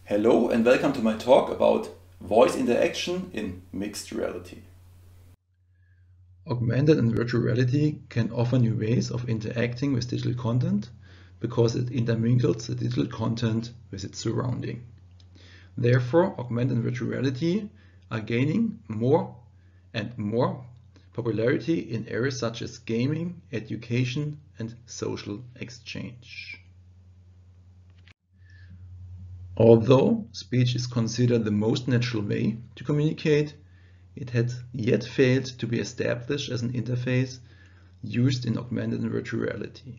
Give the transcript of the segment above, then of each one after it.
Hello and welcome to my talk about voice interaction in mixed reality. Augmented and virtual reality can offer new ways of interacting with digital content because it intermingles the digital content with its surrounding. Therefore, augmented and virtual reality are gaining more and more popularity in areas such as gaming, education, and social exchange. Although speech is considered the most natural way to communicate, it had yet failed to be established as an interface used in augmented and virtual reality.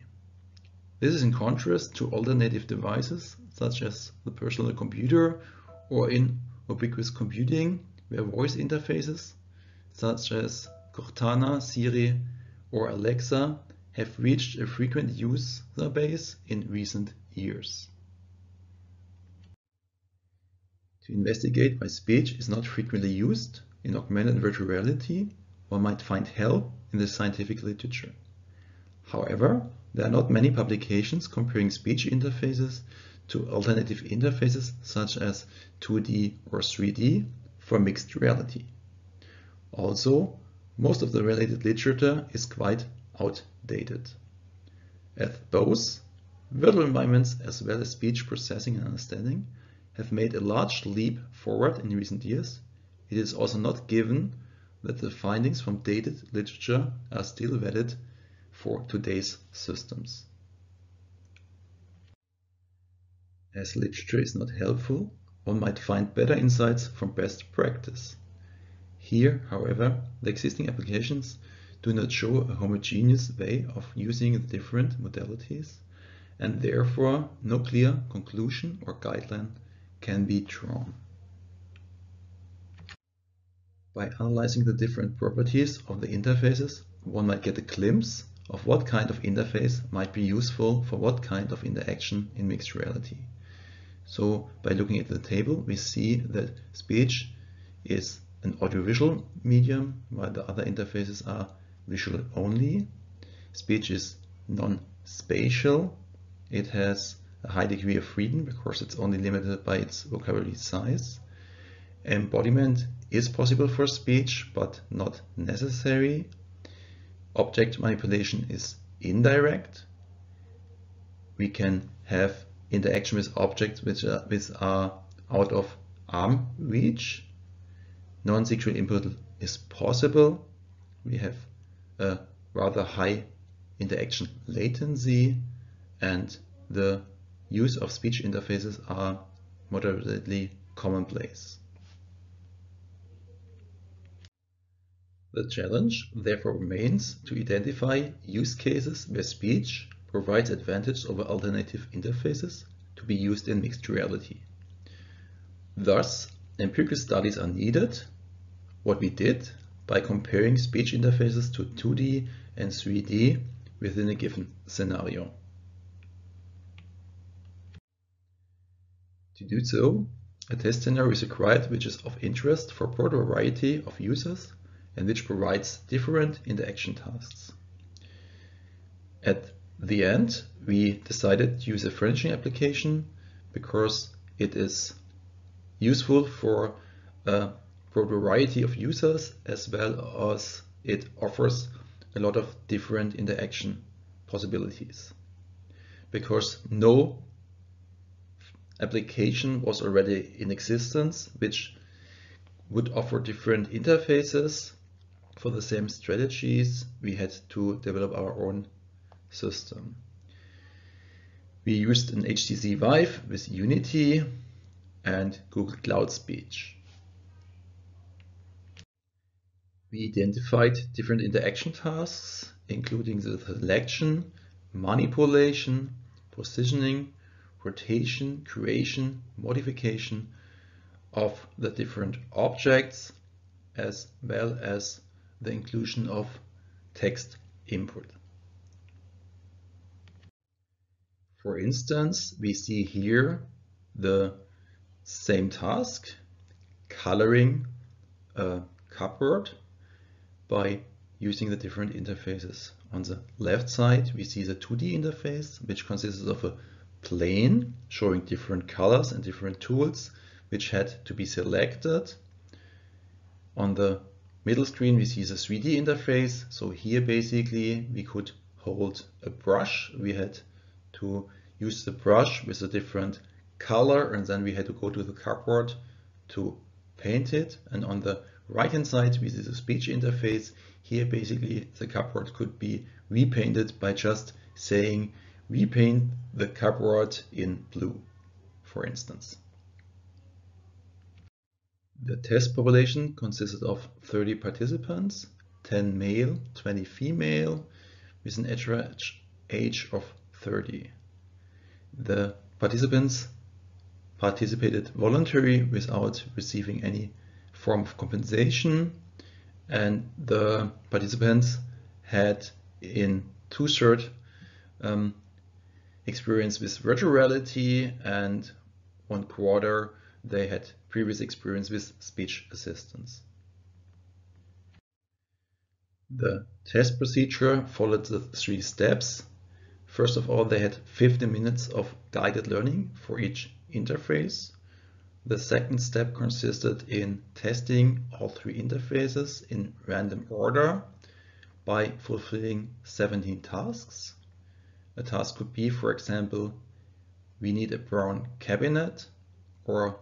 This is in contrast to alternative devices such as the personal computer or in ubiquitous computing, where voice interfaces such as Cortana, Siri, or Alexa have reached a frequent user base in recent years. To investigate why speech is not frequently used in augmented and virtual reality, one might find help in the scientific literature. However, there are not many publications comparing speech interfaces to alternative interfaces such as 2D or 3D for mixed reality. Also, most of the related literature is quite outdated, as both virtual environments as well as speech processing and understanding have made a large leap forward in recent years. It is also not given that the findings from dated literature are still valid for today's systems. As literature is not helpful, one might find better insights from best practice. Here, however, the existing applications do not show a homogeneous way of using the different modalities, and therefore no clear conclusion or guideline can be drawn. By analyzing the different properties of the interfaces, one might get a glimpse of what kind of interface might be useful for what kind of interaction in mixed reality. So, by looking at the table, we see that speech is an audiovisual medium, while the other interfaces are visual only. Speech is non-spatial. It has a high degree of freedom because it's only limited by its vocabulary size. Embodiment is possible for speech, but not necessary. Object manipulation is indirect. We can have interaction with objects which are out of arm reach. Non-sexual input is possible. We have a rather high interaction latency, and the use of speech interfaces are moderately commonplace. The challenge therefore remains to identify use cases where speech provides advantage over alternative interfaces to be used in mixed reality. Thus, empirical studies are needed. What we did by comparing speech interfaces to 2D and 3D within a given scenario. To do so, a test scenario is required which is of interest for a broad variety of users and which provides different interaction tasks. At the end, we decided to use a furnishing application because it is useful for a broad variety of users, as well as it offers a lot of different interaction possibilities. Because no application was already in existence which would offer different interfaces for the same strategies, we had to develop our own system. We used an HTC Vive with Unity and Google Cloud Speech. We identified different interaction tasks, including the selection, manipulation, positioning, rotation, creation, modification of the different objects, as well as the inclusion of text input. For instance, we see here the same task, coloring a cupboard by using the different interfaces. On the left side, we see the 2D interface, which consists of a plane showing different colors and different tools which had to be selected. On the middle screen we see the 3D interface. So here basically we could hold a brush. We had to use the brush with a different color, and then we had to go to the cardboard to paint it. And on the right hand side we see the speech interface. Here basically the cardboard could be repainted by just saying repaint the cardboard in blue, for instance. The test population consisted of 30 participants, 10 male, 20 female, with an average age of 30. The participants participated voluntarily without receiving any form of compensation, and the participants had in 2/3 experience with virtual reality, and 1/4 they had previous experience with speech assistance. The test procedure followed the 3 steps. First of all, they had 50 minutes of guided learning for each interface. The second step consisted in testing all 3 interfaces in random order by fulfilling 17 tasks. A task could be, for example, we need a brown cabinet, or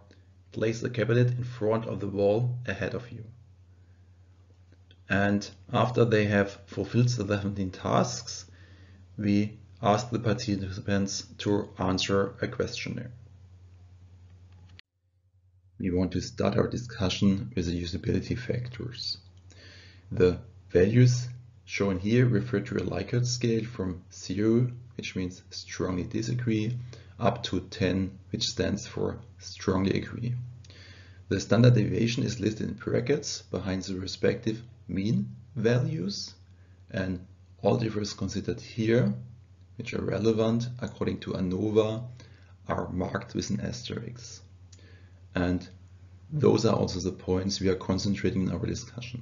place the cabinet in front of the wall ahead of you. And after they have fulfilled the 17 tasks, we ask the participants to answer a questionnaire. We want to start our discussion with the usability factors. The values shown here refer to a Likert scale from 0, which means strongly disagree, up to 10, which stands for strongly agree. The standard deviation is listed in brackets behind the respective mean values, and all differences considered here, which are relevant according to ANOVA, are marked with an asterisk. And those are also the points we are concentrating in our discussion.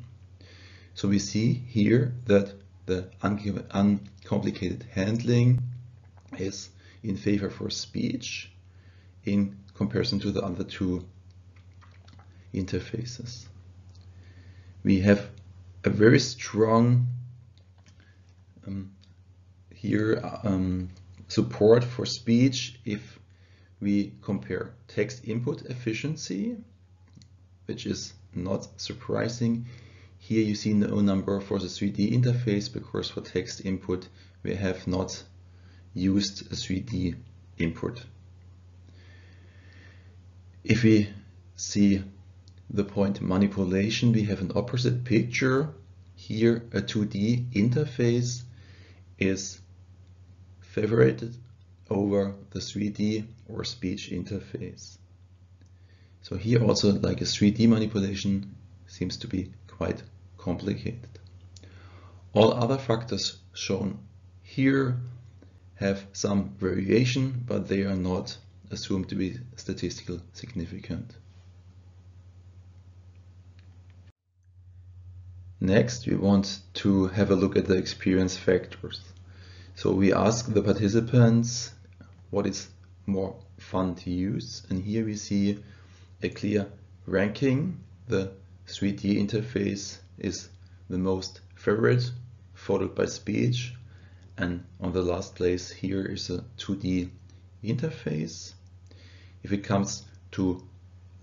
So we see here that the uncomplicated handling is in favor for speech in comparison to the other 2 interfaces. We have a very strong support for speech if we compare text input efficiency, which is not surprising. Here you see no number for the 3D interface, because for text input we have not used a 3D input. If we see the point manipulation, we have an opposite picture. Here a 2D interface is favored over the 3D or speech interface. So here also, like a 3D manipulation, seems to be quite complicated. All other factors shown here have some variation, but they are not assumed to be statistically significant. Next, we want to have a look at the experience factors. So we ask the participants what is more fun to use, and here we see a clear ranking. The 3D interface is the most favorite, followed by speech, and on the last place here is a 2D interface. If it comes to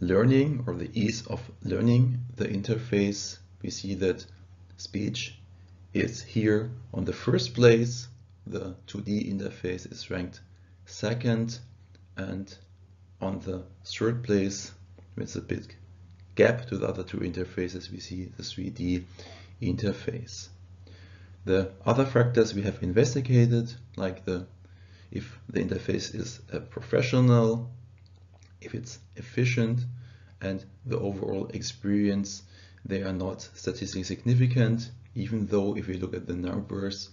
learning or the ease of learning the interface, we see that speech is here on the first place. The 2D interface is ranked second, and on the third place, with a big gap to the other 2 interfaces, we see the 3D interface. The other factors we have investigated, like if the interface is professional, if it's efficient, and the overall experience, they are not statistically significant, even though if we look at the numbers,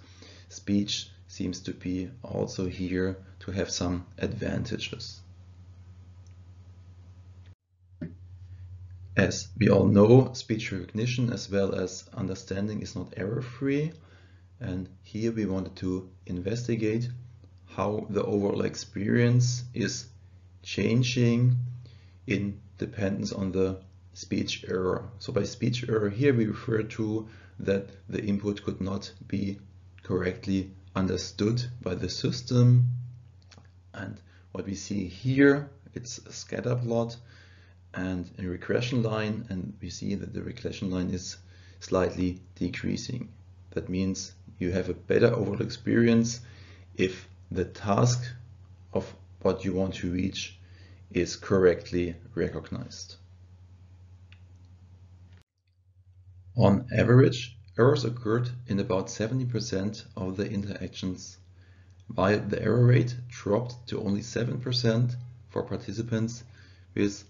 speech seems to be also here to have some advantages. As we all know, speech recognition as well as understanding is not error-free, and here we wanted to investigate how the overall experience is changing in dependence on the speech error. So by speech error here we refer to that the input could not be correctly understood by the system. And what we see here, it's a scatter plot and a regression line, and we see that the regression line is slightly decreasing. That means you have a better overall experience if the task of what you want to reach is correctly recognized. On average, errors occurred in about 70% of the interactions, while the error rate dropped to only 7% for participants with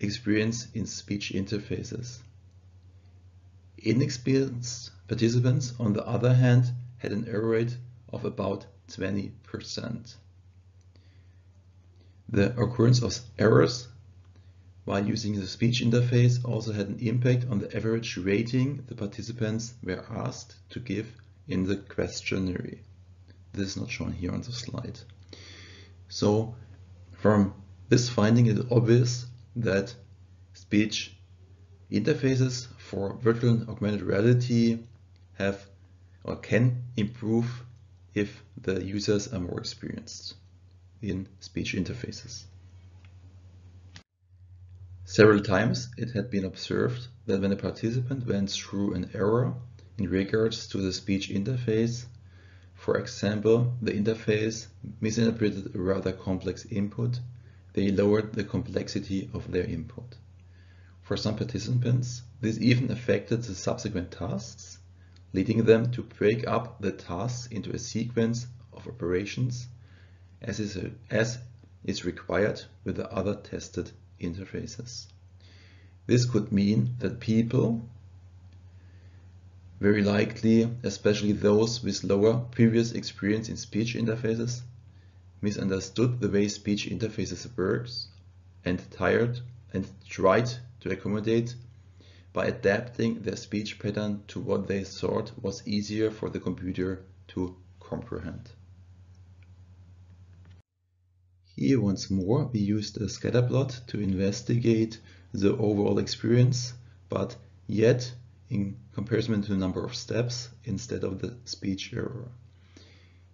experience in speech interfaces. Inexperienced participants, on the other hand, had an error rate of about 20%. The occurrence of errors while using the speech interface also had an impact on the average rating the participants were asked to give in the questionnaire. This is not shown here on the slide. So from this finding, it is obvious that speech interfaces for virtual and augmented reality have or can improve if the users are more experienced in speech interfaces. Several times it had been observed that when a participant went through an error in regards to the speech interface, for example, the interface misinterpreted a rather complex input, they lowered the complexity of their input. For some participants, this even affected the subsequent tasks, leading them to break up the tasks into a sequence of operations as is required with the other tested interfaces. This could mean that people, very likely, especially those with lower previous experience in speech interfaces, misunderstood the way speech interfaces works and tried to accommodate by adapting their speech pattern to what they thought was easier for the computer to comprehend. Here once more we used a scatter plot to investigate the overall experience, but yet in comparison to the number of steps instead of the speech error.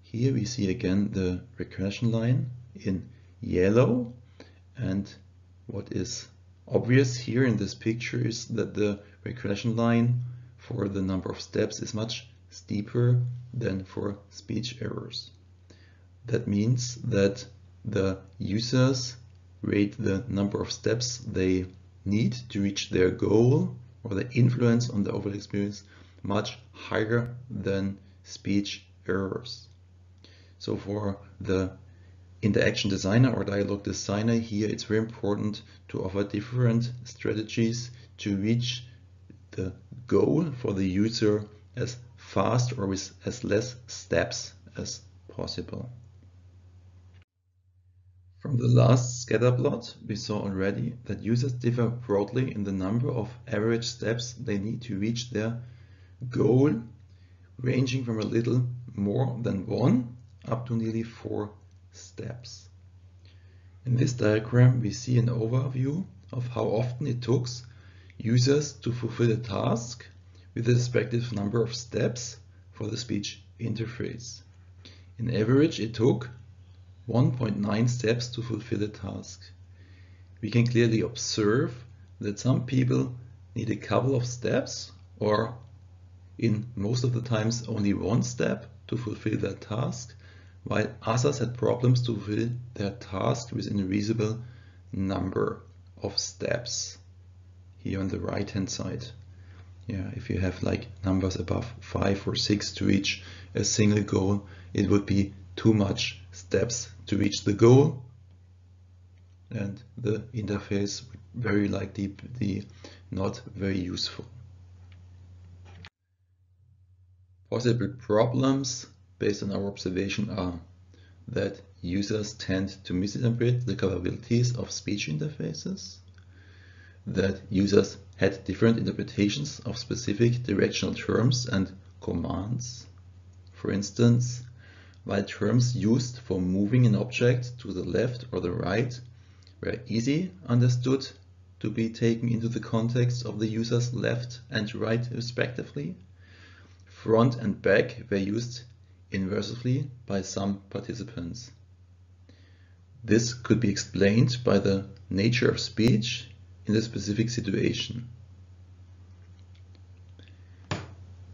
Here we see again the regression line in yellow, and what is obvious here in this picture is that the regression line for the number of steps is much steeper than for speech errors. That means that the users rate the number of steps they need to reach their goal or the influence on the overall experience much higher than speech errors. So for the interaction designer or dialogue designer here, it's very important to offer different strategies to reach the goal for the user as fast or with as less steps as possible. From the last scatter plot, we saw already that users differ broadly in the number of average steps they need to reach their goal, ranging from a little more than 1 up to nearly 4 steps. In this diagram, we see an overview of how often it took users to fulfill a task with the respective number of steps for the speech interface. In average, it took 1.9 steps to fulfill a task. We can clearly observe that some people need a couple of steps, or in most of the times only 1 step to fulfill their task, while others had problems to fulfill their task within a reasonable number of steps. Here on the right hand side. If you have like numbers above 5 or 6 to reach a single goal, it would be too much steps to reach the goal, and the interface would very likely be not very useful. Possible problems based on our observation are that users tend to misinterpret the capabilities of speech interfaces, that users had different interpretations of specific directional terms and commands. For instance, while terms used for moving an object to the left or the right were easy understood to be taken into the context of the user's left and right respectively, front and back were used inversively by some participants. This could be explained by the nature of speech in the specific situation.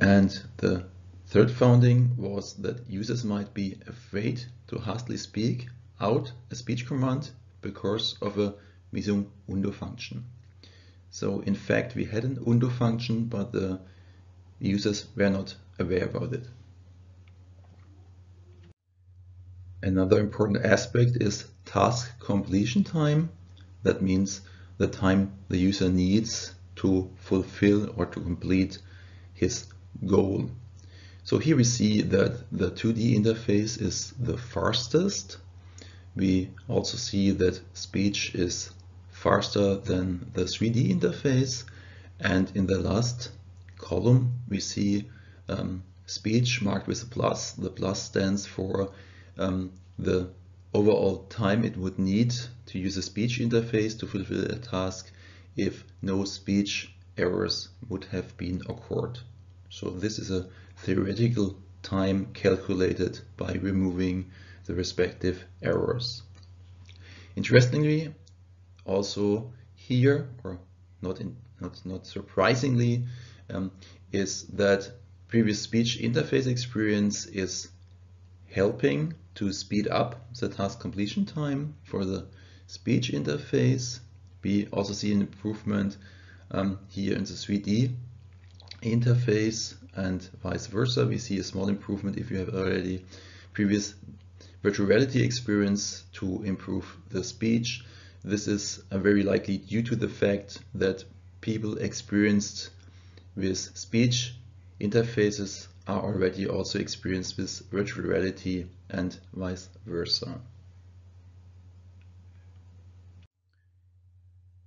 And the third finding was that users might be afraid to hastily speak out a speech command because of a missing undo function. So in fact we had an undo function, but the users were not aware about it. Another important aspect is task completion time. That means the time the user needs to fulfill or to complete his goal. So here we see that the 2D interface is the fastest. We also see that speech is faster than the 3D interface, and in the last column we see speech marked with a plus. The plus stands for the overall time it would need to use a speech interface to fulfill a task if no speech errors would have been occurred. So this is a theoretical time calculated by removing the respective errors. Interestingly, also here, or not surprisingly, is that previous speech interface experience is helping to speed up the task completion time for the speech interface. We also see an improvement here in the 3D interface, and vice versa. We see a small improvement if you have already previous virtual reality experience to improve the speech. This is very likely due to the fact that people experienced with speech interfaces are already also experienced with virtual reality and vice versa.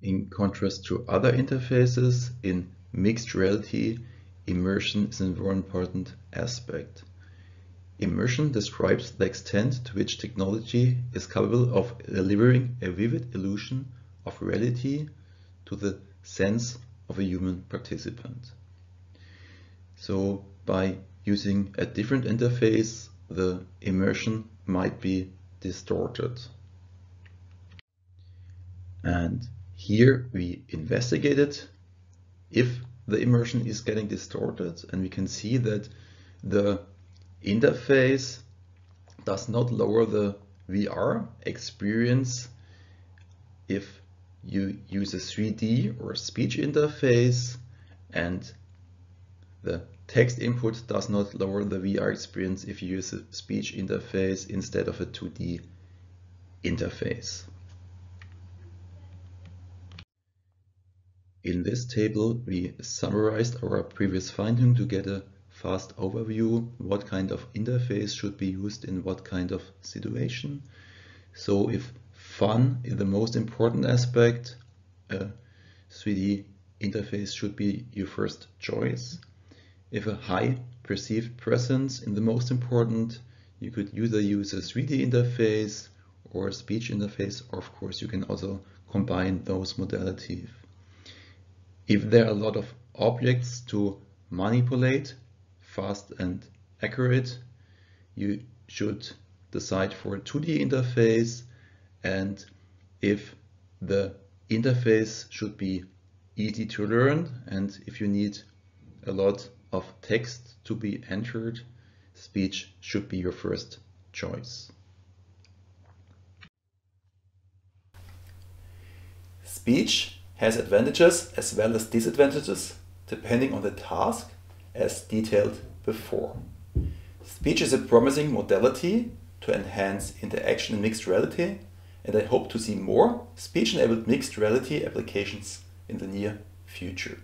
In contrast to other interfaces, in mixed reality, immersion is a very important aspect. Immersion describes the extent to which technology is capable of delivering a vivid illusion of reality to the sense of a human participant. So by using a different interface, the immersion might be distorted. And here we investigated if the immersion is getting distorted, and we can see that the interface does not lower the VR experience if you use a 3D or speech interface, and the text input does not lower the VR experience if you use a speech interface instead of a 2D interface. In this table, we summarized our previous finding to get a fast overview what kind of interface should be used in what kind of situation. So if fun is the most important aspect, a 3D interface should be your first choice. If a high perceived presence is the most important, you could either use a 3D interface or a speech interface, or of course you can also combine those modalities. If there are a lot of objects to manipulate, fast and accurate, you should decide for a 2D interface, and if the interface should be easy to learn and if you need a lot of text to be entered, speech should be your first choice. Speech has advantages as well as disadvantages depending on the task, as detailed before. Speech is a promising modality to enhance interaction in mixed reality, and I hope to see more speech-enabled mixed reality applications in the near future.